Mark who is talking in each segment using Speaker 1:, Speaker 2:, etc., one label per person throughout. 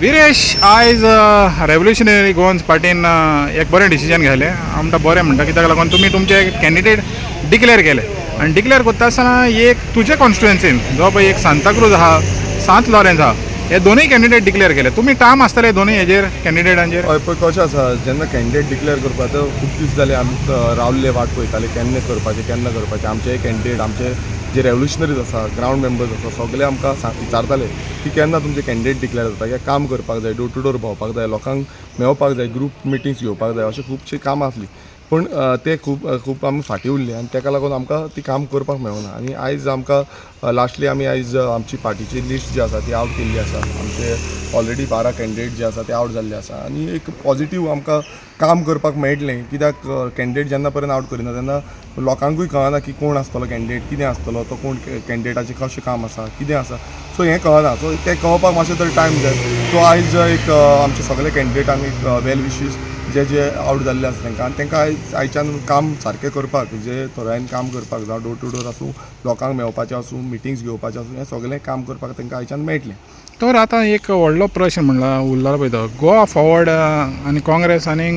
Speaker 1: वीरेश आयज revolutionary Goans पार्टीन एक बरें डिसिजन घेतलें आमकां बरें म्हणटा कित्याक लागून तुमी तुमचे कॅन्डिडेट डिक्लेअर केले आनी डिक्लेअर करता आसतना एक तुजे कॉन्स्टिट्युएन्सीन जो पळय एक सांताक्रूज आहा सांत लॉरेन्स आहा हे दोनूय कॅन्डिडेट डिक्लेअर केले तुमी टायम आसतले दोनूय हेजेर कॅन्डिडेटांचेर
Speaker 2: हय पळय कशें आसा जेन्ना कॅन्डिडेट डिक्लेअर करपाक खूब दीस जाले आमी रावल्ले वाट पळयताले केन्ना करपाचें आमचे कॅन्डिडेट आमचे जे रेव्होल्युशनरीज आसा ग्रावंड मेंबर्स आसा सगळे आमकां विचारताले की केन्ना तुमचे कॅन्डिडेट डिक्लेअर जाता कित्याक काम करपाक जाय डोर टू डोर भोंवपाक जाय लोकांक मेळपाक जाय ग्रूप मिटिंग्स घेवपाक जाय अशें खुबशीं कामां आसलीं पूण ते खूब आमी फाटीं उरले आनी ताका लागून आमकां ती काम करपाक मेळना आनी आयज आमकां लास्टली आमी आयज आमची पार्टीची लिस्ट जी आसा ती आवट केल्ली आसा आमचे ऑलरेडी 12 कॅन्डिडेट जे आसा ते आवट जाल्ले आसा आनी एक पॉझिटीव आमकां काम करपाक मेळटलें कित्याक कॅन्डिडेट जेन्ना पर्यंत आवट करिना तेन्ना लोकांकूय कळना की कोण आसतलो कॅन्डिडेट कितें आसतलो तो कोण कॅन्डिडेटाचें कशें काम आसा कितें आसा सो हें कळना सो तें कळपाक मातशें तरी टायम जाय सो आयज एक आमचे सगळे कॅन्डिडेटांक एक वेल विशीस जे आवट जाल्ले आसा तांकां आनी तांकां आयच्यान काम सारकें करपाक जे थोड्यांनी काम करपाक जावं डोर टू डोर आसूं लोकांक मेळपाचें आसूं मिटिंग्स घेवपाचें आसूं हें सगळें काम करपाक तांकां आयच्यान मेळटलें
Speaker 1: तर आतां एक व्हडलो प्रश्न म्हणला उरलो पळय तो गोवा फॉवर्ड आनी काँग्रेस आनी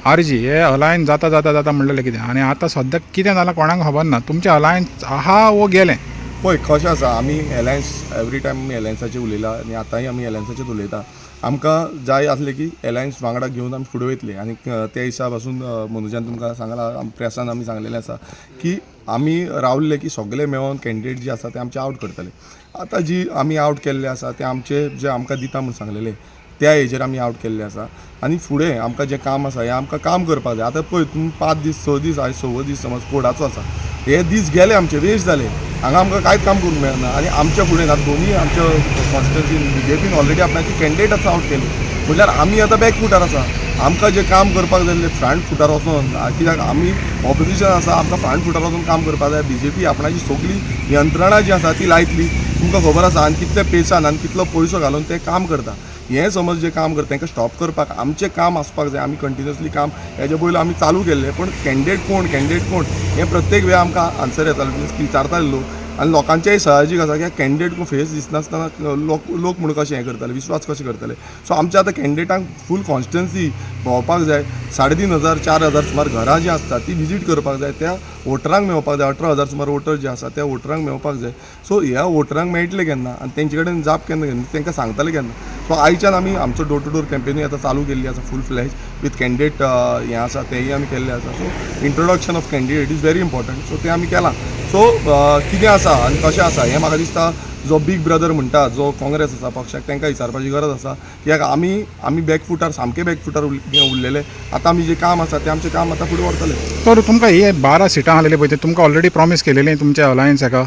Speaker 1: आरजी हे अलायन्स जाता म्हणलेलें कितें आनी आतां सद्याक कितें जालां कोणाक खबर ना तुमचें अलायन्स आहा वो गेलें
Speaker 2: पळय कशें आसा आमी एलायन्स एवरी टायम आमी एलायन्साचेर उलयला आनी आतांय आमी एलायन्साचेर उलयता आमकां जाय आसलें की एलायन्स वांगडा घेवन आमी फुडें वयतले आनी त्या हिसाब पासून मनोजान तुमकां सांगलां प्रेसान आमी सांगलेलें आसा की आमी रावल्ले की सगळे मेळोन कॅन्डिडेट जे आसा ते आमचे आवट करतले आतां जी आमी आवट केल्ले आसा ते आमचे जे आमकां दिता म्हूण सांगलेले त्या हेजेर आमी आवट केल्ले आसा आनी फुडें आमकां जें काम आसा हें आमकां काम करपाक जाय आतां पळय तुमी 5 दीस 6 दीस आयज 6 दीस समज कोडाचो आसा हे दीस गेले आमचे वेस्ट जाले हांगा आमकां कांयच काम करूंक मेळना आनी आमच्या फुडें आतां दोनूय आमच्या कॉन्स्टिट्युएन्सीन बीजेपीन ऑलरेडी आपणाची कॅन्डिडेट आसा आवट केले म्हणल्यार आमी आतां बॅक फुटार आसा आमकां जें काम करपाक जाय फ्रंट फुटार वचून कित्याक आमी ऑपोजिशन आसा आमकां फ्रंट फुटार वचून काम करपाक जाय बीजेपी आपणाची सगळी यंत्रणा जी आसा ती लायतली तुमकां खबर आसा आनी कितले पेसान आनी कितलो पयसो घालून ते काम करता हें समज जें काम करता तांकां स्टॉप करपाक आमचें काम आसपाक जाय आमी कंटिन्युअसली काम हेजे पयलीं आमी चालू केल्लें पूण कॅन्डिडेट कोण हें प्रत्येक वेळा आमकां आन्सर येतालो विचारताले लोक आनी लोकांचेंय साहजीक आसा की कॅन्डिडेट फेस दिसनासतना लोक म्हणून कशें हें करताले विश्वास कशें करतले सो आमच्या आतां कॅन्डिडेटांक फूल कॉन्स्टिट्युएन्सी भोंवपाक जाय 3,500 4,000 सुमार घरां जीं आसता ती विजीट करपाक जाय त्या वोटरांक मेळपाक जाय 18,000 सुमार वोटर जे आसा त्या वोटरांक मेळपाक जाय सो ह्या वोटरांक मेळटले केन्ना आनी तेंचे कडेन जाप केन्ना घेवन तांकां सांगतले केन्ना सो आयच्यान आमी आमचो डोर टू डोर कॅम्पेनूय आतां चालू केल्ली आसा फूल फ्लॅज विथ कॅन्डिडेट हें आसा तेंय आमी केल्लें आसा so introduction of candidate is very important so तें आमी केलां सो कितें आसा आनी कशें आसा हें म्हाका दिसता जो बीग ब्रदर म्हणटा जो काँग्रेस आसा पक्षाक तांकां विचारपाची गरज आसा कित्याक आमी बॅकफुटार सामके बॅकफुटार उरलेले आतां आमी जें काम आसा तें आमचें काम आतां फुडें व्हरतले
Speaker 1: तर तुमकां हे 12 सिटां आसलेली पळय ते तुमकां ऑलरेडी प्रॉमीस केलेली तुमच्या अलायन्स हेका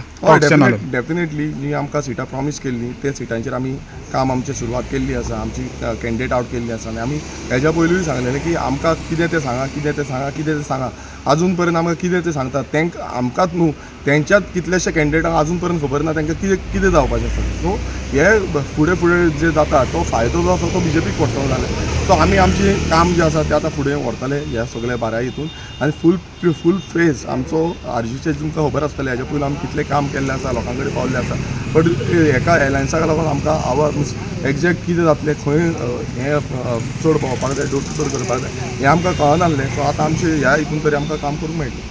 Speaker 2: डेफिनेटली जी आमकां सिटां प्रॉमीस केल्ली त्या सिटांचेर आमी काम आमची सुरवात केल्ली आसा आमची कॅन्डिडेट आवट केल्ली आसा आनी आमी हेज्या पयलींय सांगलेलें की आमकां कितें तें सांगा अजून पर्यंत आमकां कितें तें सांगता तांकां आमकांच न्हू तेंच्याच कितलेशे कॅन्डिडेटांक अजून पर्यंत खबर ना तांकां कितें जावपाचें आसा सो हे फुडें जे जाता तो फायदो जो आसा तो बीजेपीक पडटलो जाल्यार सो आमी आमचें काम जें आसा तें आतां फुडें व्हरतले ह्या सगळ्या 12 हितून आनी फूल फेज आमचो आरजीचे तुमकां खबर आसतलें हेज्या पयलीं आमी कितलें काम केल्लें आसा लोकां कडेन पावल्लें आसा बट हेका एलायन्साक लागून आमकां एग्जॅक्ट कितें जातलें खंय हें चड भोंवपाक जाय डोर टू डोर करपाक जाय हें आमकां कळनासलें सो आतां आमचें ह्या हितून तरी आमकां काम करूंक मेळटलें